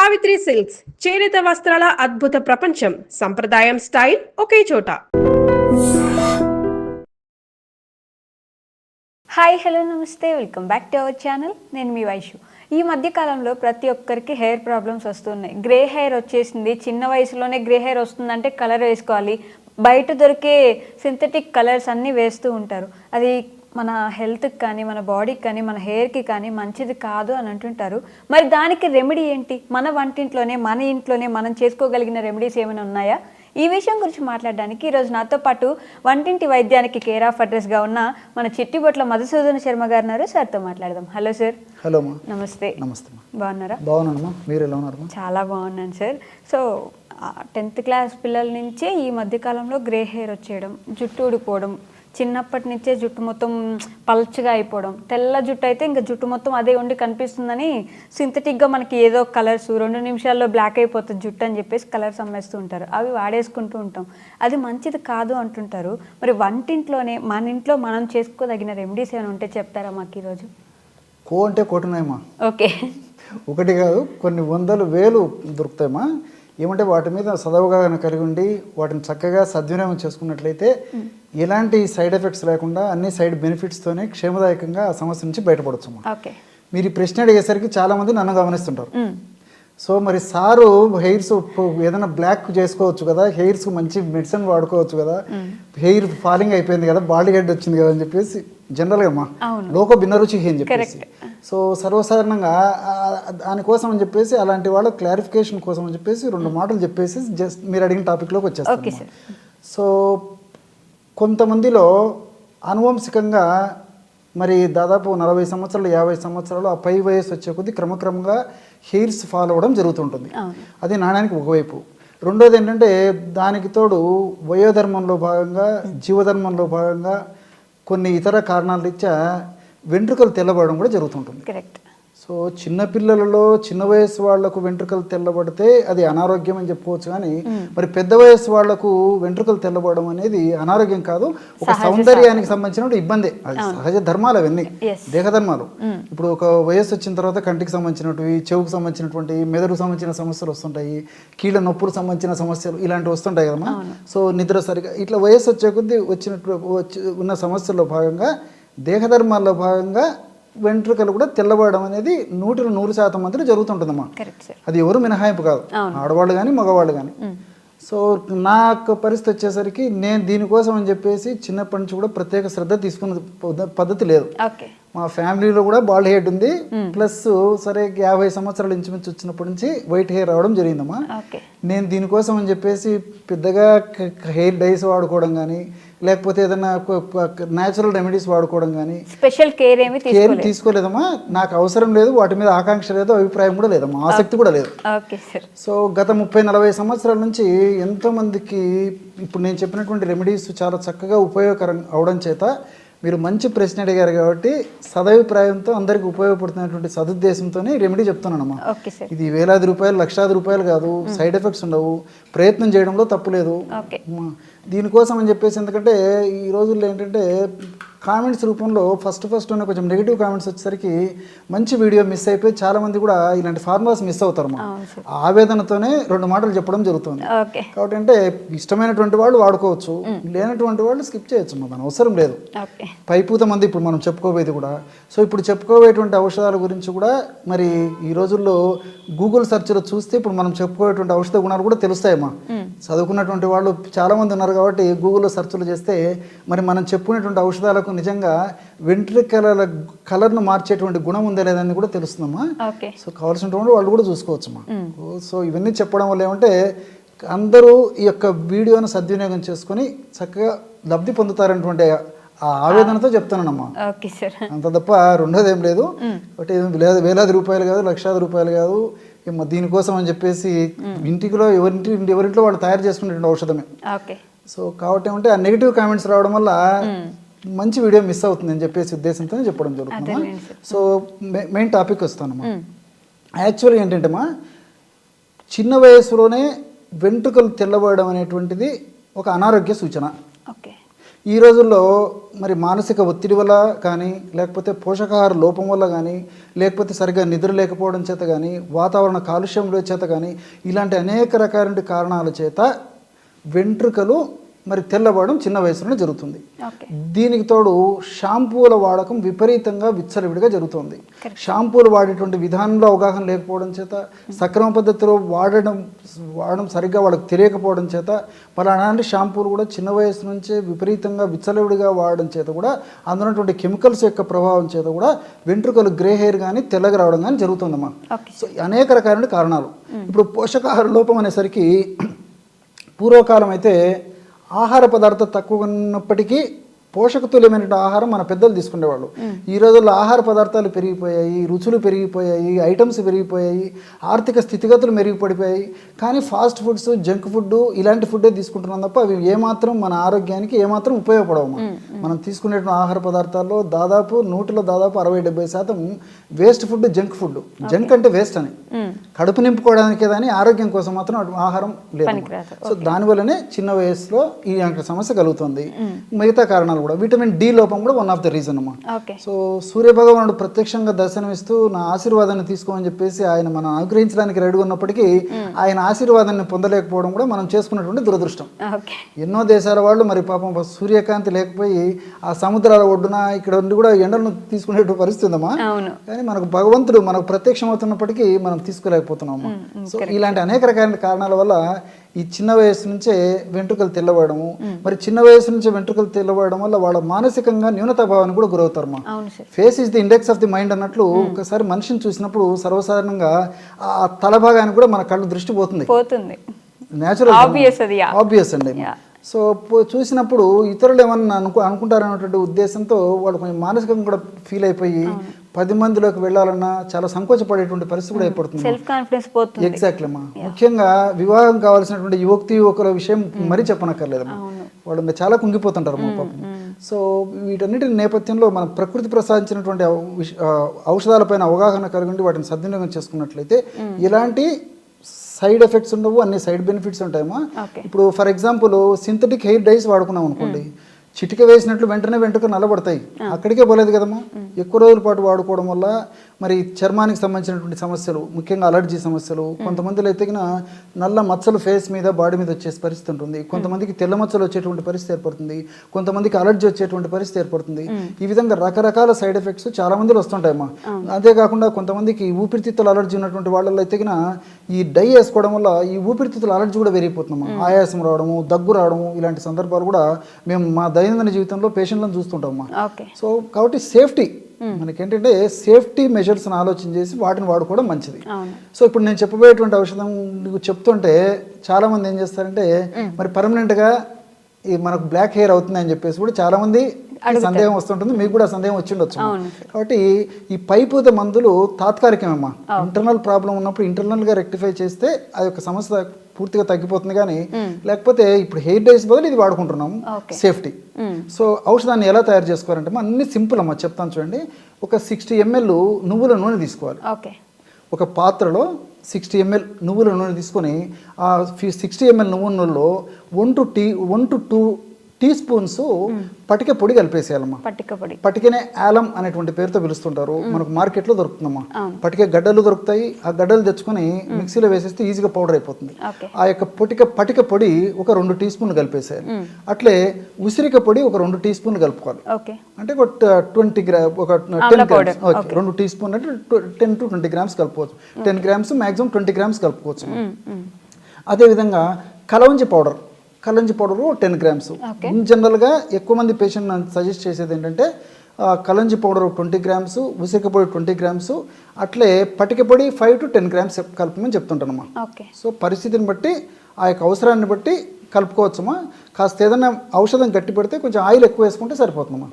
Savitri silks చేనేత వస్త్రాల అద్భుత ప్రపంచం. సంప్రదాయం స్టైల్ ఒకే చోట. హాయ్ హలో నమస్తే, welcome back to our channel. నేను మీ వైషు. ఈ మధ్య కాలంలో ప్రతి ఒక్కరికి హెయిర్ ప్రాబ్లమ్స్ వస్తున్నాయి. గ్రే హెయిర్ వచ్చేసింది, చిన్న వయసులోనే గ్రే హెయిర్ వస్తుందంటే కలర్ వేసుకోవాలి, బయట దొరికే సింథటిక్ కలర్స్ అన్నీ వేస్తూ ఉంటారు. అది మన హెల్త్కి కానీ, మన బాడీకి కానీ, మన హెయిర్కి కానీ మంచిది కాదు అని అంటుంటారు. మరి దానికి రెమెడీ ఏంటి? మన వంటింట్లోనే, మన ఇంట్లోనే మనం చేసుకోగలిగిన రెమెడీస్ ఏమైనా ఉన్నాయా? ఈ విషయం గురించి మాట్లాడడానికి ఈరోజు నాతో పాటు వంటింటి వైద్యానికి కేర్ ఆఫ్ అడ్రస్గా ఉన్న మన చిట్టిబొట్ల మధుసూదన శర్మ గారు ఉన్నారు. సార్తో మాట్లాడదాం. Hello sir. హలో మా. నమస్తే. నమస్తే. బాగున్నారా? బాగున్నాను. మీరు ఎలా ఉన్నారు? చాలా బాగున్నాను సార్. సో 10th క్లాస్ పిల్లల నుంచే ఈ మధ్యకాలంలో గ్రే హెయిర్ వచ్చేయడం, జుట్టు ఊడిపోవడం, చిన్నప్పటి నుంచే జుట్టు మొత్తం పల్చగా అయిపోవడం, తెల్ల జుట్టు అయితే ఇంకా జుట్టు మొత్తం అదే ఉండి కనిపిస్తుందని సింథటిక్గా మనకి ఏదో కలర్స్ 2 నిమిషాల్లో బ్లాక్ అయిపోతుంది జుట్టు అని చెప్పేసి కలర్స్ అమ్మేస్తూ ఉంటారు. అవి వాడేసుకుంటూ ఉంటాం. అది మంచిది కాదు అంటుంటారు. మరి వంటింట్లోనే మన ఇంట్లో మనం చేసుకోదగిన రెమెడీస్ ఏమైనా ఉంటే చెప్తారా మాకు ఈరోజు? అంటే కోటున్నాయమ్మా. ఓకే. ఒకటి కాదు, కొన్ని వందలు వేలు దొరుకుతాయమ్మా. ఏమంటే వాటి మీద సదవగాహన కలిగి ఉండి వాటిని చక్కగా సద్వినియోగం చేసుకున్నట్లయితే ఎలాంటి సైడ్ ఎఫెక్ట్స్ లేకుండా అన్ని సైడ్ బెనిఫిట్స్తోనే క్షేమదాయకంగా ఆ సమస్య నుంచి బయటపడచ్చు. మీరు ఈ ప్రశ్న అడిగేసరికి చాలామంది నన్ను గమనిస్తుంటారు. సో మరి సారు హెయిర్స్ ఏదైనా బ్లాక్ చేసుకోవచ్చు కదా, హెయిర్స్ మంచి మెడిసిన్ వాడుకోవచ్చు కదా, హెయిర్ ఫాలింగ్ అయిపోయింది కదా, బాడీ హెడ్ వచ్చింది కదా అని చెప్పేసి జనరల్గా అమ్మా లోక భిన్నరుచి అని చెప్పేసి, సో సర్వసాధారణంగా దానికోసం అని చెప్పేసి అలాంటి వాళ్ళ క్లారిఫికేషన్ కోసం అని చెప్పేసి 2 మాటలు చెప్పేసి జస్ట్ మీరు అడిగిన టాపిక్లోకి వచ్చేస్తాను. సో కొంతమందిలో అనువంశికంగా మరి దాదాపు 40 సంవత్సరాలు 50 సంవత్సరాలు ఆ పై వయసు వచ్చే కొద్దీ క్రమక్రమంగా హెయిర్స్ ఫాల్ అవ్వడం జరుగుతుంటుంది. అది నాణ్యానికి ఒకవైపు. రెండోది ఏంటంటే దానికి తోడు వయోధర్మంలో భాగంగా, జీవధర్మంలో భాగంగా కొన్ని ఇతర కారణాల రీత్యా వెంట్రుకలు తెల్లబడడం కూడా జరుగుతుంటుంది. సో చిన్నపిల్లలలో చిన్న వయసు వాళ్లకు వెంట్రుకలు తెల్లబడితే అది అనారోగ్యం అని చెప్పుకోవచ్చు. కానీ మరి పెద్ద వయసు వాళ్లకు వెంట్రుకలు తెల్లబడడం అనేది అనారోగ్యం కాదు, ఒక సౌందర్యానికి సంబంధించిన ఇబ్బంది. అది సహజ ధర్మాలు, అవన్నీ దేహధర్మాలు. ఇప్పుడు ఒక వయసు వచ్చిన తర్వాత కంటికి సంబంధించినవి, చెవుకు సంబంధించినటువంటి, మెదడుకు సంబంధించిన సమస్యలు వస్తుంటాయి, కీళ్ళ నొప్పులకు సంబంధించిన సమస్యలు ఇలాంటివి వస్తుంటాయి కదమ్మా. సో నిద్ర సరిగా ఇట్లా వయసు వచ్చే కొద్దీ ఉన్న సమస్యల్లో భాగంగా దేహధర్మాల్లో భాగంగా వెంట్రుకలు కూడా తెల్లబడడం అనేది 100% మందిలో జరుగుతుంటుందమ్మా. అది ఎవరు మినహాయింపు కాదు, ఆడవాళ్ళు కానీ మగవాళ్ళు కానీ. సో నాకు పరిస్థితి వచ్చేసరికి నేను దీనికోసం అని చెప్పేసి చిన్నప్పటి నుంచి కూడా ప్రత్యేక శ్రద్ధ తీసుకున్న పద్ధతి లేదు. మా ఫ్యామిలీలో కూడా బాల్డ్ హెడ్ ఉంది, ప్లస్ సరే 50 సంవత్సరాలు ఇంచుమించు వచ్చినప్పటి నుంచి వైట్ హెయిర్ రావడం జరిగిందమ్మా. నేను దీనికోసం అని చెప్పేసి పెద్దగా హెయిర్ డైస్ వాడుకోవడం కానీ, లేకపోతే ఏదైనా న్యాచురల్ రెమెడీస్ వాడుకోవడం కానీ స్పెషల్ కేర్ తీసుకోలేదమ్మా. నాకు అవసరం లేదు, వాటి మీద ఆకాంక్ష లేదు, అభిప్రాయం కూడా లేదమ్మా, ఆసక్తి కూడా లేదు. సో గత 30-40 సంవత్సరాల నుంచి ఎంతోమందికి ఇప్పుడు నేను చెప్పినటువంటి రెమెడీస్ చాలా చక్కగా ఉపయోగకరం అవడం చేత మీరు మంచి ప్రశ్న అడిగారు కాబట్టి సదభిప్రాయంతో అందరికి ఉపయోగపడుతున్నటువంటి సదుద్దేశంతోనే రెమెడీ చెప్తున్నానమ్మా. ఇది వేలాది రూపాయలు, లక్షలాది రూపాయలు కాదు, సైడ్ ఎఫెక్ట్స్ ఉండవు, ప్రయత్నం చేయడంలో తప్పు లేదు. దీనికోసం అని చెప్పేసి, ఎందుకంటే ఈ రోజుల్లో ఏంటంటే కామెంట్స్ రూపంలో ఫస్ట్ ఉన్న కొంచెం నెగిటివ్ కామెంట్స్ వచ్చేసరికి మంచి వీడియో మిస్ అయిపోయి చాలామంది కూడా ఇలాంటి ఫార్ములాస్ మిస్ అవుతారు. ఆవేదనతోనే 2 మాటలు చెప్పడం జరుగుతుంది. కాబట్టి అంటే ఇష్టమైనటువంటి వాళ్ళు వాడుకోవచ్చు, లేనటువంటి వాళ్ళు స్కిప్ చేయొచ్చు, దాని అవసరం లేదు. పైపూత మంది ఇప్పుడు మనం చెప్పుకోబోయేది కూడా. సో ఇప్పుడు చెప్పుకోబోయేటువంటి ఔషధాల గురించి కూడా మరి ఈ రోజుల్లో గూగుల్ సెర్చ్లో చూస్తే ఇప్పుడు మనం చెప్పుకోయేటువంటి ఔషధ గుణాలు కూడా తెలుస్తాయమ్మా. చదువుకున్నటువంటి వాళ్ళు చాలామంది ఉన్నారు కాబట్టి గూగుల్లో సెర్చ్లు చేస్తే మరి మనం చెప్పుకునేటువంటి ఔషధాలకు నిజంగా వెంట్రుకల కలర్ను మార్చేటువంటి గుణం ఉందా లేదని కూడా తెలుస్తుందమ్మా. సో కావాల్సినటువంటి వాళ్ళు కూడా చూసుకోవచ్చమ్మా. సో ఇవన్నీ చెప్పడం వల్ల ఏమంటే అందరూ ఈ యొక్క వీడియోను సద్వినియోగం చేసుకొని చక్కగా లబ్ధి పొందుతారనేటువంటి ఆ ఆవేదనతో చెప్తానమ్మా. అంత తప్ప రెండోది ఏం లేదు. ఒకటి వేలాది రూపాయలు కాదు, లక్షలాది రూపాయలు కాదు, దీనికోసం అని చెప్పేసి ఇంటిలో ఎవరింట్లో వాళ్ళు తయారు చేసుకునేటువంటి ఔషధమే. సో కాబట్టి ఏమంటే ఆ నెగిటివ్ కామెంట్స్ రావడం వల్ల మంచి వీడియో మిస్ అవుతుంది అని చెప్పేసి ఉద్దేశంతో చెప్పడం జరుగుతుందమ్మా. సో మెయిన్ టాపిక్ వస్తానమ్మా. యాక్చువల్గా ఏంటంటేమ్మా, చిన్న వయసులోనే వెంట్రుకలు తెల్లబడడం అనేటువంటిది ఒక అనారోగ్య సూచన. ఈ రోజుల్లో మరి మానసిక ఒత్తిడి వల్ల కానీ, లేకపోతే పోషకాహార లోపం వల్ల కానీ, లేకపోతే సరిగ్గా నిద్ర లేకపోవడం చేత కానీ, వాతావరణ కాలుష్యం చేత కానీ, ఇలాంటి అనేక రకాల కారణాల చేత వెంట్రుకలు మరి తెల్లబడడం చిన్న వయసులోనే జరుగుతుంది. దీనికి తోడు షాంపూల వాడకం విపరీతంగా విచ్చలవిడిగా జరుగుతుంది. షాంపూలు వాడేటువంటి విధానంలో అవగాహన లేకపోవడం చేత, సక్రమ పద్ధతిలో వాడడం సరిగ్గా వాళ్ళకి తెలియకపోవడం చేత, అలాంటి షాంపూలు కూడా చిన్న వయసు నుంచే విపరీతంగా విచ్చలవిడిగా వాడడం చేత కూడా అందులో ఉన్నటువంటి కెమికల్స్ యొక్క ప్రభావం చేత కూడా వెంట్రుకలు గ్రే హెయిర్ కానీ తెల్లగా రావడం కానీ జరుగుతుందమ్మా. సో అనేక రకాలైన కారణాలు. ఇప్పుడు పోషకాహార లోపం అనేసరికి పూర్వకాలం అయితే ఆహార పదార్థం తక్కువ ఉన్నప్పటికీ పోషకతుల్యమైన ఆహారం మన పెద్దలు తీసుకునేవాళ్ళు. ఈ రోజుల్లో ఆహార పదార్థాలు పెరిగిపోయాయి, రుచులు పెరిగిపోయాయి, ఐటమ్స్ పెరిగిపోయాయి, ఆర్థిక స్థితిగతులు మెరుగుపడిపోయాయి. కానీ ఫాస్ట్ ఫుడ్స్, జంక్ ఫుడ్ ఇలాంటి ఫుడ్డే తీసుకుంటున్నాం తప్ప అవి ఏమాత్రం మన ఆరోగ్యానికి ఏమాత్రం ఉపయోగపడవు. మనం తీసుకునే ఆహార పదార్థాల్లో దాదాపు 60-70% waste food, junk food. Junk అంటే వేస్ట్ అని, కడుపు నింపుకోవడానికి కానీ ఆరోగ్యం కోసం మాత్రం ఆహారం లేదు. సో దానివల్లనే చిన్న వయసులో ఈ సమస్య కలుగుతుంది. మిగతా కారణాలు కూడా విటమిన్ డి లోపం కూడా వన్ ఆఫ్ ద రీజన్ అమ్మా. సో సూర్యభగవానుడు ప్రత్యక్షంగా దర్శనమిస్తూ నా ఆశీర్వాదాన్ని తీసుకోమని చెప్పేసి ఆయన మనం అనుగ్రహించడానికి రెడీ ఉన్నప్పటికీ ఆయన ఆశీర్వాదాన్ని పొందలేకపోవడం కూడా మనం చేసుకున్నటువంటి దురదృష్టం. ఎన్నో దేశాల వాళ్ళు మరి పాపం సూర్యకాంతి లేకపోయి ఆ సముద్రాల ఒడ్డున ఇక్కడ ఉండి కూడా ఎండలను తీసుకునే పరిస్థితి ఉందమ్మా. కానీ మనకు భగవంతుడు మనకు ప్రత్యక్షం అవుతున్నప్పటికీ మనం తీసుకోలేకపోతున్నామమ్మా. సో ఇలాంటి అనేక రకాల కారణాల వల్ల ఈ చిన్న వయసు నుంచే వెంట్రుకలు తెల్లబడము, మరి చిన్న వయసు నుంచే వెంట్రుకలు తెల్లబడడం వల్ల వాళ్ళ మానసికంగా న్యూనతాభావానికి కూడా గురవుతారమ్మా. Face is the index of the mind అన్నట్లు ఒకసారి మనిషిని చూసినప్పుడు సర్వసాధారణంగా ఆ తల భాగానికి కూడా మన కళ్ళు దృష్టి పోతుంది. న్యాచురల్ ఆబ్వియస్ అండి. సో చూసినప్పుడు ఇతరులు ఏమన్నా అనుకుంటారనేటువంటి ఉద్దేశంతో వాళ్ళు కొంచెం మానసికంగా కూడా ఫీల్ అయిపోయి 10 మందిలోకి వెళ్ళాలన్నా చాలా సంకోచపడేటువంటి పరిస్థితి కూడా ఏర్పడుతుంది. ఎగ్జాక్ట్లీ అమ్మా. ముఖ్యంగా వివాహం కావాల్సినటువంటి యువకుల విషయం మరీ చెప్పనక్కర్లేదమ్మా. వాళ్ళు చాలా కుంగిపోతుంటారు మా పాపం. సో వీటన్నిటి నేపథ్యంలో మనం ప్రకృతి ప్రసాదించినటువంటి ఔషధాలపైన అవగాహన కలిగి వాటిని సద్వినియోగం చేసుకున్నట్లయితే ఇలాంటి సైడ్ ఎఫెక్ట్స్ ఉండవు, అన్ని సైడ్ బెనిఫిట్స్ ఉంటాయమ్మా. ఇప్పుడు for example synthetic hair dyes వాడుకున్నాం అనుకోండి, చిటిక వేసినట్లు వెంటనే వెంట్రుకలు నల్లబడతాయి. అక్కడికే పోలేదు కదమ్మా. ఎక్కువ రోజుల పాటు వాడుకోవడం వల్ల మరి చర్మానికి సంబంధించినటువంటి సమస్యలు, ముఖ్యంగా అలర్జీ సమస్యలు, కొంతమందిలో అయితే నల్ల మచ్చలు ఫేస్ మీద, బాడీ మీద వచ్చే పరిస్థితి ఉంటుంది. కొంతమందికి తెల్ల మచ్చలు వచ్చేటువంటి పరిస్థితి ఏర్పడుతుంది. కొంతమందికి అలర్జీ వచ్చేటువంటి పరిస్థితి ఏర్పడుతుంది. ఈ విధంగా రకరకాల సైడ్ ఎఫెక్ట్స్ చాలా మందిలో వస్తుంటాయమ్మా. అంతేకాకుండా కొంతమందికి ఊపిరితిత్తుల అలర్జీ ఉన్నటువంటి వాళ్ళలో అయితే ఈ డై వేసుకోవడం వల్ల ఈ ఊపిరితిత్తుల అలర్జీ కూడా పెరిగిపోతుందమ్మా. ఆయాసం రావడము, దగ్గు రావడము, ఇలాంటి సందర్భాలు కూడా మేము మా దైనందిన జీవితంలో పేషెంట్లను చూస్తుంటామమ్మా. సో కాబట్టి సేఫ్టీ మనకేంటంటే సేఫ్టీ మెజర్స్ ఆలోచన చేసి వాటిని వాడుకోవడం మంచిది. సో ఇప్పుడు నేను చెప్పబోయేటువంటి ఔషధం నీకు చెప్తుంటే చాలా మంది ఏం చేస్తారంటే మరి పర్మనెంట్గా ఈ మనకు బ్లాక్ హెయిర్ అవుతుంది అని చెప్పేసి కూడా చాలా మంది సందేహం వస్తుంటుంది. మీకు కూడా సందేహం వచ్చిండొచ్చు. కాబట్టి ఈ పైపూత మందులు తాత్కాలికమేమ్మా. ఇంటర్నల్ ప్రాబ్లం ఉన్నప్పుడు ఇంటర్నల్గా రెక్టిఫై చేస్తే ఆ యొక్క సమస్య పూర్తిగా తగ్గిపోతుంది. కానీ లేకపోతే ఇప్పుడు హెయిర్ డైస్ బదులు ఇది వాడుకుంటున్నాము, సేఫ్టీ. సో ఔషధాన్ని ఎలా తయారు చేసుకోవాలంటే అన్ని సింపుల్ అమ్మా, చెప్తాను చూడండి. ఒక 60 ml నువ్వుల నూనె తీసుకోవాలి. ఒక పాత్రలో 60 ml నువ్వుల నూనె తీసుకొని ఆ 60 ml నువ్వుల నూనెలో 1 to 2 teaspoons పటిక పొడి కలిపేసేయాలమ్మా. పటికనే ఆలం అనేటువంటి పేరుతో పిలుస్తుంటారు. మనకు మార్కెట్లో దొరుకుతుందమ్మా. పటిక గడ్డలు దొరుకుతాయి. ఆ గడ్డలు తెచ్చుకొని మిక్సీలో వేసేస్తే ఈజీగా పౌడర్ అయిపోతుంది. ఆ యొక్క పటిక పొడి ఒక 2 teaspoons కలిపేసేయాలి. అట్లే ఉసిరిక పొడి ఒక 2 teaspoons కలుపుకోవాలి. అంటే ఒక 20 grams, ఒక 10 grams, 2 teaspoons అంటే 10 to 20 grams కలుపుకోవచ్చు. 10 grams మాక్సిమం 20 grams కలుపుకోవచ్చు. అదేవిధంగా కలవంజి పౌడర్ 10 grams. ఇన్ జనరల్గా ఎక్కువ మంది పేషెంట్ సజెస్ట్ చేసేది ఏంటంటే కలంజి పౌడర్ 20 grams, ఉసిరిక పొడి 20 grams, అట్లే పటిక పొడి 5 to 10 grams కలుపుమని చెప్తుంటానమ్మా. సో పరిస్థితిని బట్టి ఆ యొక్క అవసరాన్ని బట్టి కలుపుకోవచ్చమ్మా. కాస్త ఏదైనా ఔషధం గట్టి పెడితే కొంచెం ఆయిల్ ఎక్కువ వేసుకుంటే సరిపోతుందమ్మా.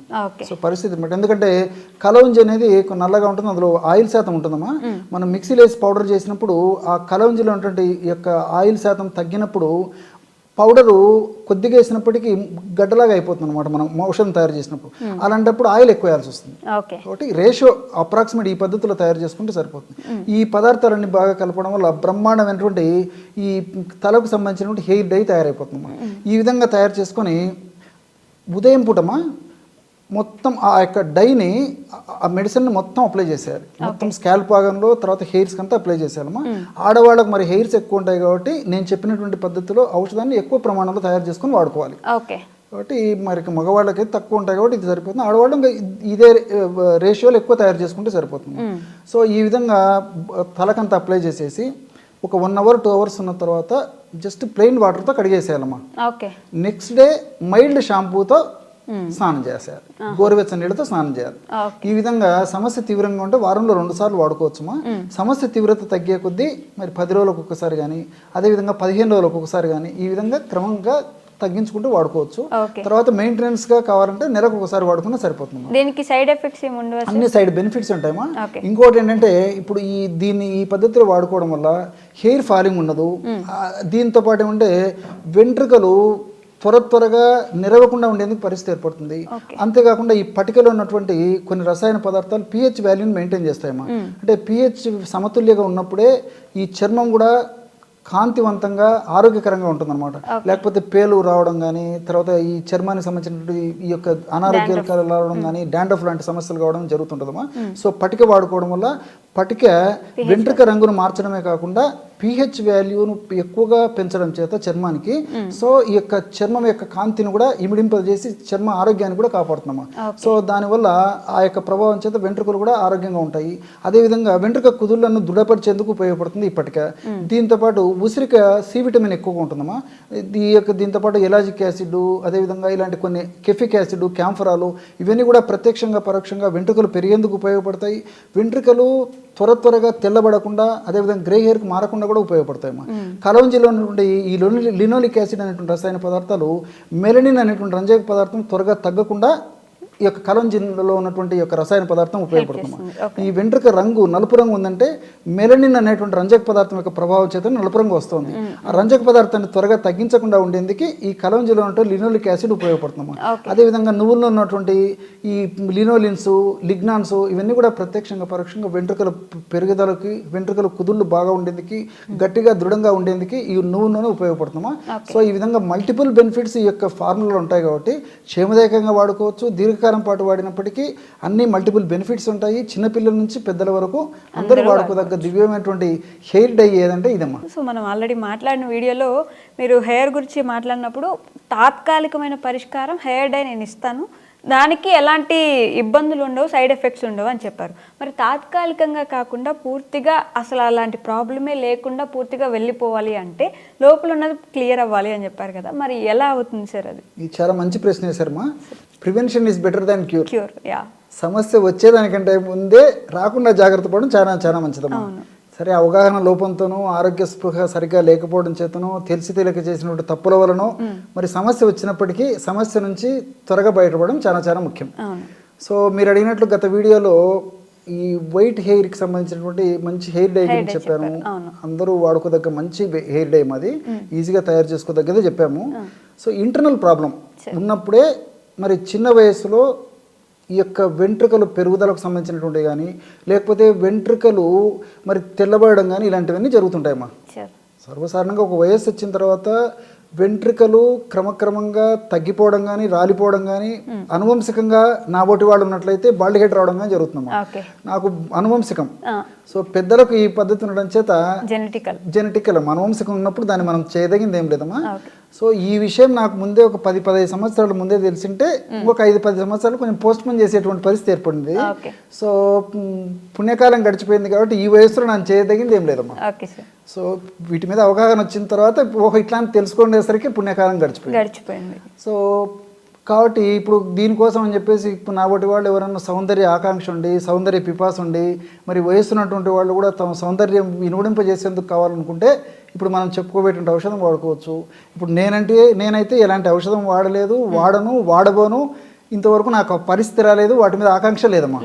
సో పరిస్థితిని బట్టి, ఎందుకంటే కలవంజి అనేది నల్లగా ఉంటుంది, అందులో ఆయిల్ శాతం ఉంటుందమ్మా. మనం మిక్సీలో వేసి పౌడర్ చేసినప్పుడు ఆ కలవంజిలో ఉన్నటువంటి ఈ యొక్క ఆయిల్ శాతం తగ్గినప్పుడు పౌడరు కొద్దిగా వేసినప్పటికీ గడ్డలాగా అయిపోతుంది అనమాట మనం ఔషధం తయారు చేసినప్పుడు. అలాంటప్పుడు ఆయిల్ ఎక్కువ వేయాల్సి వస్తుంది. కాబట్టి రేషియో అప్రాక్సిమేట్ ఈ పద్ధతిలో తయారు చేసుకుంటే సరిపోతుంది. ఈ పదార్థాలన్నీ బాగా కలపడం వల్ల బ్రహ్మాండమైనటువంటి ఈ తలకు సంబంధించినటువంటి హెయిర్ డై తయారైపోతుంది. ఈ విధంగా తయారు చేసుకొని ఉదయం పూటమా మొత్తం ఆ యొక్క డైని ఆ మెడిసిన్ మొత్తం అప్లై చేసేయాలి. మొత్తం స్కాల్ప్ భాగంలో, తర్వాత హెయిర్స్ కంతా అప్లై చేసేయాలమ్మా. ఆడవాళ్ళకి మరి హెయిర్స్ ఎక్కువ ఉంటాయి కాబట్టి నేను చెప్పినటువంటి పద్ధతిలో ఔషధాన్ని ఎక్కువ ప్రమాణంలో తయారు చేసుకొని వాడుకోవాలి. కాబట్టి మరి మగవాళ్ళకి తక్కువ ఉంటాయి కాబట్టి ఇది సరిపోతుంది. ఆడవాళ్ళు ఇంకా ఇదే రేషియోలో ఎక్కువ తయారు చేసుకుంటే సరిపోతుంది. సో ఈ విధంగా తలకంతా అప్లై చేసేసి ఒక 1 hour 2 hours ఉన్న తర్వాత జస్ట్ ప్లెయిన్ వాటర్తో కడిగేసేయాలమ్మా. నెక్స్ట్ డే మైల్డ్ షాంపూతో స్నానం చేసేయాలి, గోరువెచ్చని నీళ్ళతో స్నానం చేయాలి. ఈ విధంగా సమస్య తీవ్రంగా ఉంటే వారంలో 2 సార్లు వాడుకోవచ్చుమా. సమస్య తీవ్రత తగ్గే కొద్దీ మరి 10 రోజులకు ఒకసారి కానీ, అదేవిధంగా 15 రోజులకు ఒకసారి కానీ ఈ విధంగా క్రమంగా తగ్గించుకుంటూ వాడుకోవచ్చు. తర్వాత మెయింటెనెన్స్ గా కావాలంటే నెలకు ఒకసారి వాడుకున్నా సరిపోతుంది. దీనికి సైడ్ ఎఫెక్ట్స్ ఏమి ఉండవు? అన్ని సైడ్ బెనిఫిట్స్ ఉంటాయమ్మా. ఇంకోటి ఏంటంటే ఇప్పుడు ఈ పద్ధతిలో వాడుకోవడం వల్ల హెయిర్ ఫాలింగ్ ఉండదు. దీంతో పాటు ఏమంటే వెంట్రుకలు త్వరగా నిరవకుండా ఉండేందుకు పరిస్థితి ఏర్పడుతుంది. అంతేకాకుండా ఈ పటికలో ఉన్నటువంటి కొన్ని రసాయన పదార్థాలు pH వాల్యూని మెయింటైన్ చేస్తాయమ్మా. అంటే pH సమతుల్యంగా ఉన్నప్పుడే ఈ చర్మం కూడా కాంతివంతంగా ఆరోగ్యకరంగా ఉంటుంది అనమాట. లేకపోతే పేలు రావడం కానీ, తర్వాత ఈ చర్మానికి సంబంధించినటువంటి ఈ యొక్క అనారోగ్యాలు రావడం కానీ, డాండ్రఫ్ లాంటి సమస్యలు కావడం జరుగుతుంటుందమ్మా. సో పటిక వాడుకోవడం వల్ల పటిక వెంట్రుక రంగును మార్చడమే కాకుండా pH వాల్యూను ఎక్కువగా పెంచడం చేత చర్మానికి సో ఈ యొక్క చర్మం యొక్క కాంతిని కూడా ఇమిడింపజేసి చర్మ ఆరోగ్యాన్ని కూడా కాపాడుతున్నామా. సో దానివల్ల ఆ యొక్క ప్రభావం చేత వెంట్రుకలు కూడా ఆరోగ్యంగా ఉంటాయి. అదేవిధంగా వెంట్రుక కుదుళ్లను దృఢపరిచేందుకు ఉపయోగపడుతుంది ఈ పటిక. దీంతో పాటు ఉసిరిక సి విటమిన్ ఎక్కువగా ఉంటుందమ్మా. దీంతో పాటు ఎలాజిక్ యాసిడ్, అదేవిధంగా ఇలాంటి కొన్ని కెఫిక్ యాసిడ్, క్యాంఫరాలు ఇవన్నీ కూడా ప్రత్యక్షంగా పరోక్షంగా వెంట్రుకలు పెరిగేందుకు ఉపయోగపడతాయి. వెంట్రుకలు త్వరగా తెల్లబడకుండా, అదేవిధంగా గ్రే హెయిర్కి మారకుండా కూడా ఉపయోగపడతాయమ్మా. కలవంజిలో ఉన్నటువంటి ఈ లినోలిక్ యాసిడ్ అనేటువంటి రసాయన పదార్థాలు మెలనిన్ అనేటువంటి రంజక పదార్థం త్వరగా తగ్గకుండా ఈ యొక్క కలంజిన్లో ఉన్నటువంటి యొక్క రసాయన పదార్థం ఉపయోగపడుతుంది. ఈ వెంట్రుక రంగు నలుపు రంగు ఉందంటే మెలనిన్ అనేటువంటి రంజక పదార్థం యొక్క ప్రభావం చేత నలుపు రంగు వస్తుంది. ఆ రంజక పదార్థాన్ని త్వరగా తగ్గించకుండా ఉండేందుకు ఈ కలంజిలో ఉన్నటువంటి లినోలిక్ యాసిడ్ ఉపయోగపడుతుంది. అదేవిధంగా నువ్వుల్లో ఉన్నటువంటి ఈ లినోలిన్స్, లిగ్నాన్స్ ఇవన్నీ కూడా ప్రత్యక్షంగా పరోక్షంగా వెంట్రుకల పెరుగుదలకి, వెంట్రుకల కుదుళ్ళు బాగా ఉండేందుకు, గట్టిగా దృఢంగా ఉండేందుకు ఈ నువ్వుల్లోనే ఉపయోగపడుతున్నామా. సో ఈ విధంగా మల్టిపుల్ బెనిఫిట్స్ ఈ యొక్క ఫార్ములాలో ఉంటాయి కాబట్టి క్షేమదాయకంగా వాడుకోవచ్చు. దీర్ఘకాలం పాటు వాడినప్పటికీ అన్ని మల్టిపుల్ బెనిఫిట్స్ ఉంటాయి. చిన్నపిల్లల నుంచి పెద్దల వరకు అందరూ వాడుకోదగ్గ దివ్యమైనటువంటి హెయిర్ డై ఏదంటే ఇదమ్మా. సో మనం ఆల్రెడీ మాట్లాడిన వీడియోలో మీరు హెయిర్ గురించి మాట్లాడినప్పుడు తాత్కాలికమైన పరిష్కారం హెయిర్ డై నేను ఇస్తాను, దానికి ఎలాంటి ఇబ్బందులు ఉండవు, సైడ్ ఎఫెక్ట్స్ ఉండవు అని చెప్పారు. మరి తాత్కాలికంగా కాకుండా పూర్తిగా అసలు అలాంటి ప్రాబ్లమే లేకుండా పూర్తిగా వెళ్ళిపోవాలి అంటే లోపల ఉన్నది క్లియర్ అవ్వాలి అని చెప్పారు కదా, మరి ఎలా అవుతుంది సార్ అది? ఇది చాలా మంచి ప్రశ్న వేశారమ్మా. Prevention is better than cure. Yeah, సమస్య వచ్చేదానికంటే ముందే రాకుండా జాగ్రత్త పడడం చాలా మంచిదమ్మా. సరే, అవగాహన లోపంతోనూ, ఆరోగ్య స్పృహ సరిగ్గా లేకపోవడం చేతనో, తెలియక చేసినటువంటి తప్పుల వలనో మరి సమస్య వచ్చినప్పటికీ సమస్య నుంచి త్వరగా బయటపడడం చాలా ముఖ్యం. సో మీరు అడిగినట్లు గత వీడియోలో ఈ వైట్ హెయిర్కి సంబంధించినటువంటి మంచి హెయిర్ డై గురించి చెప్పాను. అందరూ వాడుకోదగ్గ మంచి హెయిర్ డై మాది, ఈజీగా తయారు చేసుకోదగ్గదే చెప్పాము. సో ఇంటర్నల్ ప్రాబ్లం ఉన్నప్పుడే మరి చిన్న వయసులో ఈ యొక్క వెంట్రుకలు పెరుగుదలకు సంబంధించినటువంటి కానీ, లేకపోతే వెంట్రుకలు మరి తెల్లబడడం కానీ ఇలాంటివన్నీ జరుగుతుంటాయమ్మా. సర్వసాధారణంగా ఒక వయస్సు వచ్చిన తర్వాత వెంట్రుకలు క్రమక్రమంగా తగ్గిపోవడం కానీ, రాలిపోవడం కానీ, అనువంశికంగా నా బోటి వాళ్ళు ఉన్నట్లయితే బాల్డ్ హెడ్ రావడం కానీ జరుగుతుందమ్మా. నాకు అనువంశికం. సో పెద్దలకు ఈ పద్ధతి ఉండడం చేత జెనెటికల్ అనువంశికం ఉన్నప్పుడు దాన్ని మనం చేయదగింది ఏం లేదమ్మా. సో ఈ విషయం నాకు ముందే ఒక 10-15 సంవత్సరాల ముందే తెలిసింటే ఇంకొక 5-10 సంవత్సరాలు కొంచెం పోస్ట్ పోన్ చేసేటువంటి పరిస్థితి ఏర్పడింది. సో పుణ్యకాలం గడిచిపోయింది కాబట్టి ఈ వయసులో నేను చేయదగింది ఏం లేదమ్మా. సో వీటి మీద అవగాహన వచ్చిన తర్వాత ఇట్లాంటి తెలుసుకునేసరికి పుణ్యకాలం గడిచిపోయింది. సో కాబట్టి ఇప్పుడు దీనికోసం అని చెప్పేసి ఇప్పుడు నా ఒకటి వాళ్ళు ఎవరన్నా సౌందర్య ఆకాంక్ష ఉండి, సౌందర్య పిపాస ఉండి, మరి వయసున్నటువంటి వాళ్ళు కూడా తమ సౌందర్యం వినుడింపజేసేందుకు కావాలనుకుంటే ఇప్పుడు మనం చెప్పుకోబెట్టిన ఔషధం వాడుకోవచ్చు. ఇప్పుడు నేనైతే ఎలాంటి ఔషధం వాడలేదు, వాడబోను, ఇంతవరకు నాకు పరిస్థితి రాలేదు, వాటి మీద ఆకాంక్ష లేదమ్మా.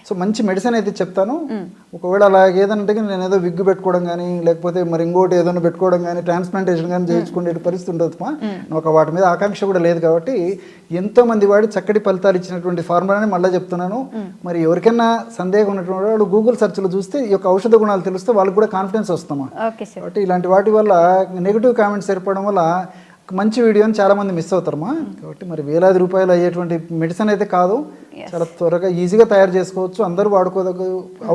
సో మంచి మెడిసిన్ అయితే చెప్తాను. ఒకవేళ అలాగే ఏదంటే నేను ఏదో విగ్గు పెట్టుకోవడం కానీ, లేకపోతే మరి ఇంకోటి ఏదైనా పెట్టుకోవడం కానీ, ట్రాన్స్ప్లాంటేషన్ కానీ చేయించుకునే పరిస్థితి ఉండదుమా. నాకు వాటి మీద ఆకాంక్ష కూడా లేదు కాబట్టి ఎంతో మంది వాడి చక్కటి ఫలితాలు ఇచ్చినటువంటి ఫార్ములాని మళ్ళీ చెప్తున్నాను. మరి ఎవరికైనా సందేహం ఉన్నటువంటి వాడు గూగుల్ సెర్చ్లో చూస్తే ఈ యొక్క ఔషధ గుణాలు తెలిస్తే వాళ్ళకి కూడా కాన్ఫిడెన్స్ వస్తామా. కాబట్టి ఇలాంటి వాటి వల్ల నెగిటివ్ కామెంట్స్ ఏర్పడడం వల్ల మంచి వీడియోని చాలామంది మిస్ అవుతారమ్మా. కాబట్టి మరి వేలాది రూపాయలు అయ్యేటువంటి మెడిసిన్ అయితే కాదు, చాలా త్వరగా ఈజీగా తయారు చేసుకోవచ్చు, అందరూ వాడుకోదగ్గ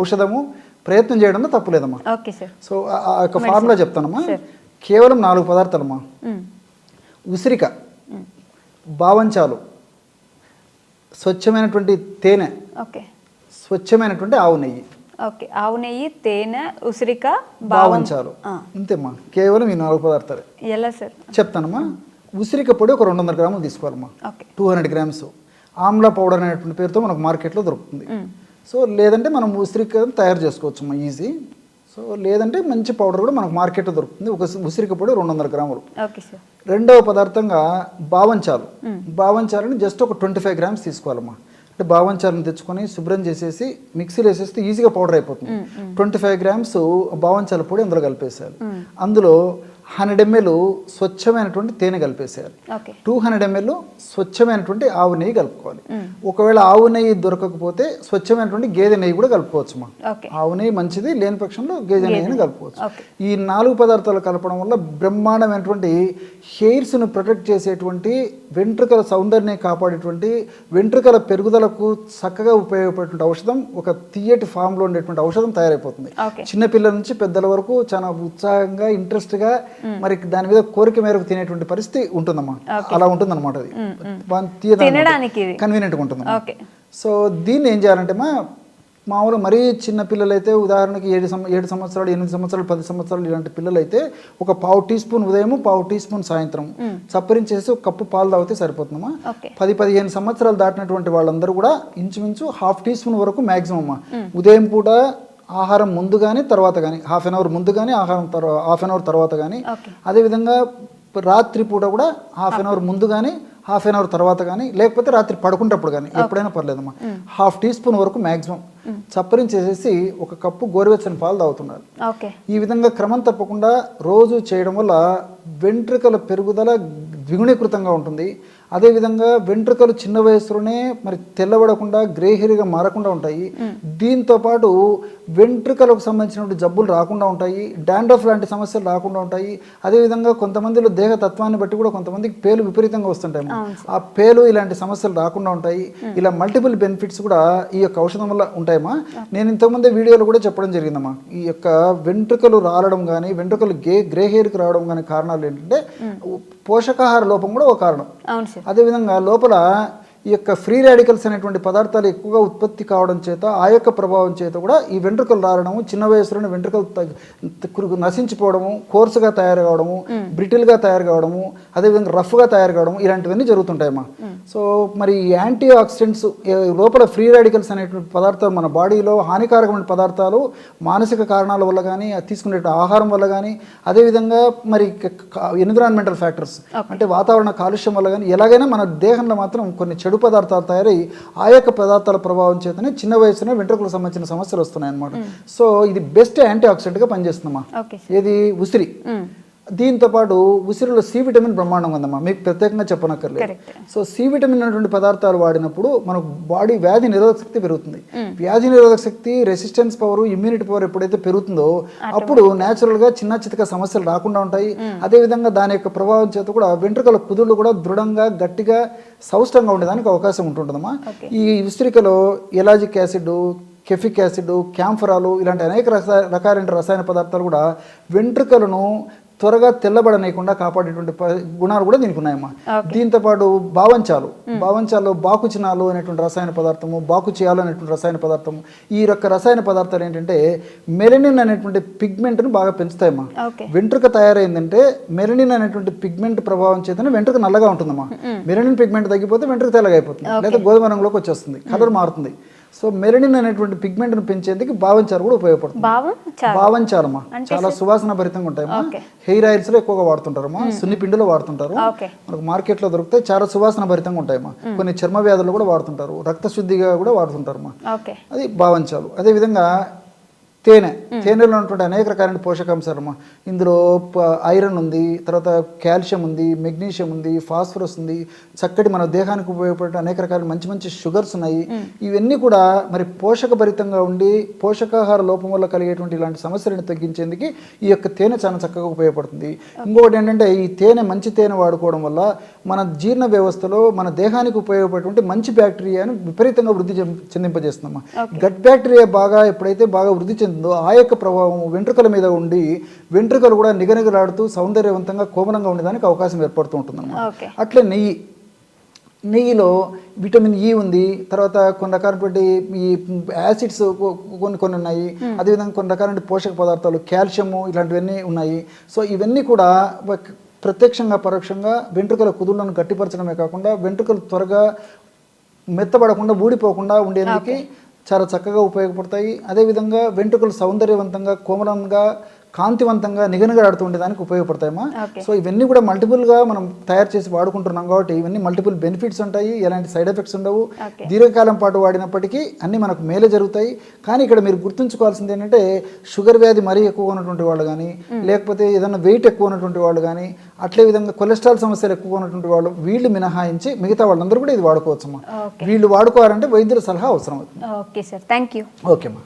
ఔషధము. ప్రయత్నం చేయడంలో తప్పులేదమ్మా. Okay sir. సో ఆ యొక్క ఫార్ములా చెప్తానమ్మా. కేవలం 4 పదార్థాలమ్మా. ఉసిరిక, బావంచాలు, స్వచ్ఛమైనటువంటి తేనె, ఓకే, స్వచ్ఛమైనటువంటి ఆవు నెయ్యి. ఓకే, ఆవు నెయ్యి, తేనె, ఉసిరిక, బావంచాలు, అంతేమ్మా. కేవలం ఈ 4 పదార్థాలే. ఎలా సార్ చెప్తానమ్మా. ఉసిరిక పొడి ఒక 200 గ్రాములు తీసుకోవాలమ్మా. Okay, 200 grams. ఆమ్లా పౌడర్ అనేటువంటి పేరుతో మనకు మార్కెట్లో దొరుకుతుంది. సో లేదంటే మనం ఉసిరిక తయారు చేసుకోవచ్చమ్మా, ఈజీ. సో లేదంటే మంచి పౌడర్ కూడా మనకు మార్కెట్లో దొరుకుతుంది. ఒక ఉసిరిక పొడి 200 గ్రాములు. Okay sir. రెండవ పదార్థంగా బావంచాలు. బావంచాలని జస్ట్ ఒక 25 గ్రామ్స్ తీసుకోవాలమ్మా. అంటే బావంచాలను తెచ్చుకొని శుభ్రం చేసేసి మిక్సీలో వేసేస్తే ఈజీగా పౌడర్ అయిపోతుంది. 25 గ్రామ్స్ బావంచాల పొడి అందులో కలిపేసేయాలి. అందులో 100 ml స్వచ్ఛమైనటువంటి తేనె కలిపేసేయాలి. 200 ml స్వచ్ఛమైనటువంటి ఆవు నెయ్యి కలుపుకోవాలి. ఒకవేళ ఆవు నెయ్యి దొరకకపోతే స్వచ్ఛమైనటువంటి గేదె నెయ్యి కూడా కలుపుకోవచ్చు. ఆవు నెయ్యి మంచిది, లేని పక్షంలో గేదె నెయ్యిని కలుపుకోవచ్చు. ఈ 4 పదార్థాలు కలపడం వల్ల బ్రహ్మాండమైనటువంటి హెయిర్స్ను ప్రొటెక్ట్ చేసేటువంటి, వెంట్రుకల సౌందర్యాన్ని కాపాడేటువంటి, వెంట్రుకల పెరుగుదలకు చక్కగా ఉపయోగపడేటువంటి ఔషధం, ఒక తీయటి ఫామ్లో ఉండేటువంటి ఔషధం తయారైపోతుంది. చిన్నపిల్లల నుంచి పెద్దల వరకు చాలా ఉత్సాహంగా, ఇంట్రెస్ట్గా, మరి దాని మీద కోరిక మేరకు తినేటువంటి పరిస్థితి ఉంటుందమ్మా. అలా ఉంటుంది అనమాట. అది కన్వీనియంట్గా ఉంటుంది. సో దీన్ని ఏం చేయాలంటే మామూలుగా మరీ చిన్న పిల్లలు అయితే, ఉదాహరణకి 7 సంవత్సరాలు, 8 సంవత్సరాలు, 10 సంవత్సరాలు ఇలాంటి పిల్లలు అయితే ఒక 1/2 టీ స్పూన్ ఉదయము, 1/2 టీ స్పూన్ సాయంత్రం చప్పరించేసి ఒక కప్పు పాలు తాగితే సరిపోతుందమ్మా. 10-15 సంవత్సరాలు దాటినటువంటి వాళ్ళందరూ కూడా ఇంచుమించు 1/2 టీ స్పూన్ వరకు మ్యాక్సిమం అమ్మా. ఉదయం పూట ఆహారం ముందు కానీ తర్వాత కానీ, 1/2 అవర్ ముందు కానీ, ఆహారం 1/2 అవర్ తర్వాత కానీ, అదేవిధంగా రాత్రి పూట కూడా 1/2 అవర్ ముందు కానీ, 1/2 అవర్ తర్వాత కానీ, లేకపోతే రాత్రి పడుకుంటప్పుడు కానీ, ఎప్పుడైనా పర్లేదమ్మా. 1/2 టీ స్పూన్ వరకు మ్యాక్సిమం చప్పరించేసేసి ఒక కప్పు గోరువెచ్చని పాలు తాగుతున్నారు. ఈ విధంగా క్రమం తప్పకుండా రోజు చేయడం వల్ల వెంట్రుకల పెరుగుదల ద్విగుణీకృతంగా ఉంటుంది. అదేవిధంగా వెంట్రుకలు చిన్న వయసులోనే మరి తెల్లబడకుండా, గ్రే హెయిర్గా మారకుండా ఉంటాయి. దీంతో పాటు వెంట్రుకలకు సంబంధించినటువంటి జబ్బులు రాకుండా ఉంటాయి, డాండ్రఫ్ లాంటి సమస్యలు రాకుండా ఉంటాయి. అదేవిధంగా కొంతమందిలో దేహ తత్వాన్ని బట్టి కూడా కొంతమందికి పేలు విపరీతంగా వస్తుంటాయి. ఆ పేలు ఇలాంటి సమస్యలు రాకుండా ఉంటాయి. ఇలా మల్టిపుల్ బెనిఫిట్స్ కూడా ఈ యొక్క ఔషధం వల్ల ఉంటాయమ్మా. నేను ఇంతకుముందే వీడియోలో కూడా చెప్పడం జరిగిందమ్మా. ఈ యొక్క వెంట్రుకలు రాలడం కానీ, వెంట్రుకలు గ్రే హెయిర్కి రావడం కానీ కారణాలు ఏంటంటే పోషకాహార లోపం కూడా ఒక కారణం. అదేవిధంగా లోపల ఈ యొక్క ఫ్రీ రాడికల్స్ అనేటువంటి పదార్థాలు ఎక్కువగా ఉత్పత్తి కావడం చేత, ఆ యొక్క ప్రభావం చేత కూడా ఈ వెంట్రుకలు రావడము, చిన్న వయసులోనే వెంట్రుకలు నశించిపోవడము, కోర్సుగా తయారు కావడము, బ్రిటిల్గా తయారు కావడము, అదేవిధంగా రఫ్గా తయారు కావడము, ఇలాంటివన్నీ జరుగుతుంటాయమ్మా. సో మరి యాంటీ ఆక్సిడెంట్స్ లోపల ఫ్రీ రాడికల్స్ అనేటువంటి పదార్థాలు మన బాడీలో హానికారకమైన పదార్థాలు మానసిక కారణాల వల్ల కానీ, తీసుకునే ఆహారం వల్ల కానీ, అదేవిధంగా మరి ఎన్విరాన్మెంటల్ ఫ్యాక్టర్స్ అంటే వాతావరణ కాలుష్యం వల్ల కానీ, ఎలాగైనా మన దేహంలో మాత్రం కొన్ని చెడు పదార్థాలు తయారై ఆ యొక్క పదార్థాల ప్రభావం చేతనే చిన్న వయసులో వెంట్రుకలకు సంబంధించిన సమస్యలు వస్తున్నాయి అన్నమాట. సో ఇది బెస్ట్ యాంటీ ఆక్సిడెంట్గా పనిచేస్తుందమ్మా. ఏది? ఉసిరి. దీంతో పాటు ఉసిరిలో సి విటమిన్ బ్రహ్మాండంగా ఉందమ్మా, మీకు ప్రత్యేకంగా చెప్పనక్కర్లేదు. సో సి విటమిన్ అనేటువంటి పదార్థాలు వాడినప్పుడు మనకు బాడీ వ్యాధి నిరోధక శక్తి పెరుగుతుంది. వ్యాధి నిరోధక శక్తి, రెసిస్టెన్స్ పవర్, ఇమ్యూనిటీ పవర్ ఎప్పుడైతే పెరుగుతుందో అప్పుడు న్యాచురల్గా చిన్న చితక సమస్యలు రాకుండా ఉంటాయి. అదేవిధంగా దాని యొక్క ప్రభావం చేత కూడా వెంట్రుకల కుదుళ్ళు కూడా దృఢంగా, గట్టిగా, సౌష్టంగా ఉండేదానికి అవకాశం ఉంటుందమ్మా. ఈ ఉసిరికలో ఎలాజిక్ యాసిడ్, కెఫిక్ యాసిడ్, క్యాంఫరాలు ఇలాంటి అనేక రకాలైన రసాయన పదార్థాలు కూడా వెంట్రుకలను త్వరగా తెల్లబడనేయకుండా కాపాడేటువంటి గుణాలు కూడా దీనికి ఉన్నాయమ్మా. దీంతో పాటు బావంచాల్లో బాకుచినాలు అనేటువంటి రసాయన పదార్థము, బాకుచియాలు అనేటువంటి రసాయన పదార్థము, ఈ యొక్క రసాయన పదార్థాలు ఏంటంటే మెలనిన్ అనేటువంటి పిగ్మెంట్ను బాగా పెంచుతాయమ్మా. వెంట్రుక తయారైందంటే మెలనిన్ అనేటువంటి పిగ్మెంట్ ప్రభావం చేతనే వెంట్రుక నల్లగా ఉంటుందమ్మా. మెలనిన్ పిగ్మెంట్ తగ్గిపోతే వెంట్రుక తెల్లగా అయిపోతుంది, లేదా గోధుమ రంగులోకి వచ్చేస్తుంది, కలర్ మారుతుంది. సో మెలనిన్ అనేటువంటి పిగ్మెంట్ను పెంచేందుకు బావంచారు కూడా ఉపయోగపడుతుంది. బావంచారమ్మా చాలా సువాసన భరితంగా ఉంటాయమ్మా. హెయిర్ ఆయిల్స్ లో ఎక్కువగా వాడుతుంటారమ్మా, సున్ని పిండిలో వాడుతుంటారు, మనకు మార్కెట్ లో దొరుకుతాయి. చాలా సువాసన భరితంగా ఉంటాయమ్మా. కొన్ని చర్మ వ్యాధులు కూడా వాడుతుంటారు, రక్త శుద్ధిగా కూడా వాడుతుంటారమ్మా. అది బావంచాలు. అదేవిధంగా తేనెలో ఉన్నటువంటి అనేక రకాలైన పోషకాంశాలమ్మా. ఇందులో ఐరన్ ఉంది, తర్వాత కాల్షియం ఉంది, మెగ్నీషియం ఉంది, ఫాస్ఫరస్ ఉంది, చక్కటి మన దేహానికి ఉపయోగపడే అనేక రకాల మంచి మంచి షుగర్స్ ఉన్నాయి. ఇవన్నీ కూడా మరి పోషకభరితంగా ఉండి పోషకాహార లోపం వల్ల కలిగేటువంటి ఇలాంటి సమస్యలను తగ్గించేందుకు ఈ యొక్క తేనె చాలా చక్కగా ఉపయోగపడుతుంది. ఇంకొకటి ఏంటంటే ఈ తేనె, మంచి తేనె వాడుకోవడం వల్ల మన జీర్ణ వ్యవస్థలో మన దేహానికి ఉపయోగపడేటువంటి మంచి బ్యాక్టీరియాను విపరీతంగా వృద్ధి చెందింపజేస్తుందమ్మా. గట్ బ్యాక్టీరియా ఎప్పుడైతే బాగా వృద్ధి చెందిందో ఆ యొక్క ప్రభావం వెంట్రుకల మీద ఉండి వెంట్రుకలు కూడా నిగనిగలాడుతూ సౌందర్యవంతంగా కోమలంగా ఉండడానికి అవకాశం ఏర్పడుతూ ఉంటుందన్నమాట. అట్లే నెయ్యిలో విటమిన్ ఈ ఉంది, తర్వాత కొన్ని రకాలైనటువంటి ఈ యాసిడ్స్ కొన్ని ఉన్నాయి, అదేవిధంగా కొన్ని రకాలైన పోషక పదార్థాలు, కాల్షియము ఇలాంటివన్నీ ఉన్నాయి. సో ఇవన్నీ కూడా ప్రత్యక్షంగా పరోక్షంగా వెంట్రుకల కుదుళ్లను గట్టిపరచడమే కాకుండా వెంట్రుకలు త్వరగా మెత్తబడకుండా ఊడిపోకుండా ఉండేందుకు చాలా చక్కగా ఉపయోగపడతాయి. అదేవిధంగా వెంట్రుకలు సౌందర్యవంతంగా కోమలంగా కాంతివంతంగా నిగనిగలాడుతూ ఉండేదానికి ఉపయోగపడతాయమ్మా. సో ఇవన్నీ కూడా మల్టిపుల్గా మనం తయారు చేసి వాడుకుంటున్నాం కాబట్టి ఇవన్నీ మల్టిపుల్ బెనిఫిట్స్ ఉంటాయి, ఎలాంటి సైడ్ ఎఫెక్ట్స్ ఉండవు. దీర్ఘకాలం పాటు వాడినప్పటికీ అన్నీ మనకు మేలే జరుగుతాయి. కానీ ఇక్కడ మీరు గుర్తుంచుకోవాల్సింది ఏంటంటే షుగర్ వ్యాధి మరీ ఎక్కువ ఉన్నటువంటి వాళ్ళు కానీ, లేకపోతే ఏదైనా వెయిట్ ఎక్కువ ఉన్నటువంటి వాళ్ళు కానీ, అట్లే విధంగా కొలెస్ట్రాల్ సమస్యలు ఎక్కువ ఉన్నటువంటి వాళ్ళు, వీళ్ళు మినహాయించి మిగతా వాళ్ళందరూ కూడా ఇది వాడుకోవచ్చమ్మా. వీళ్ళు వాడుకోవాలంటే వైద్యుల సలహా అవసరం అవుతుంది. Okay sir, thank you. ఓకేమ్మా.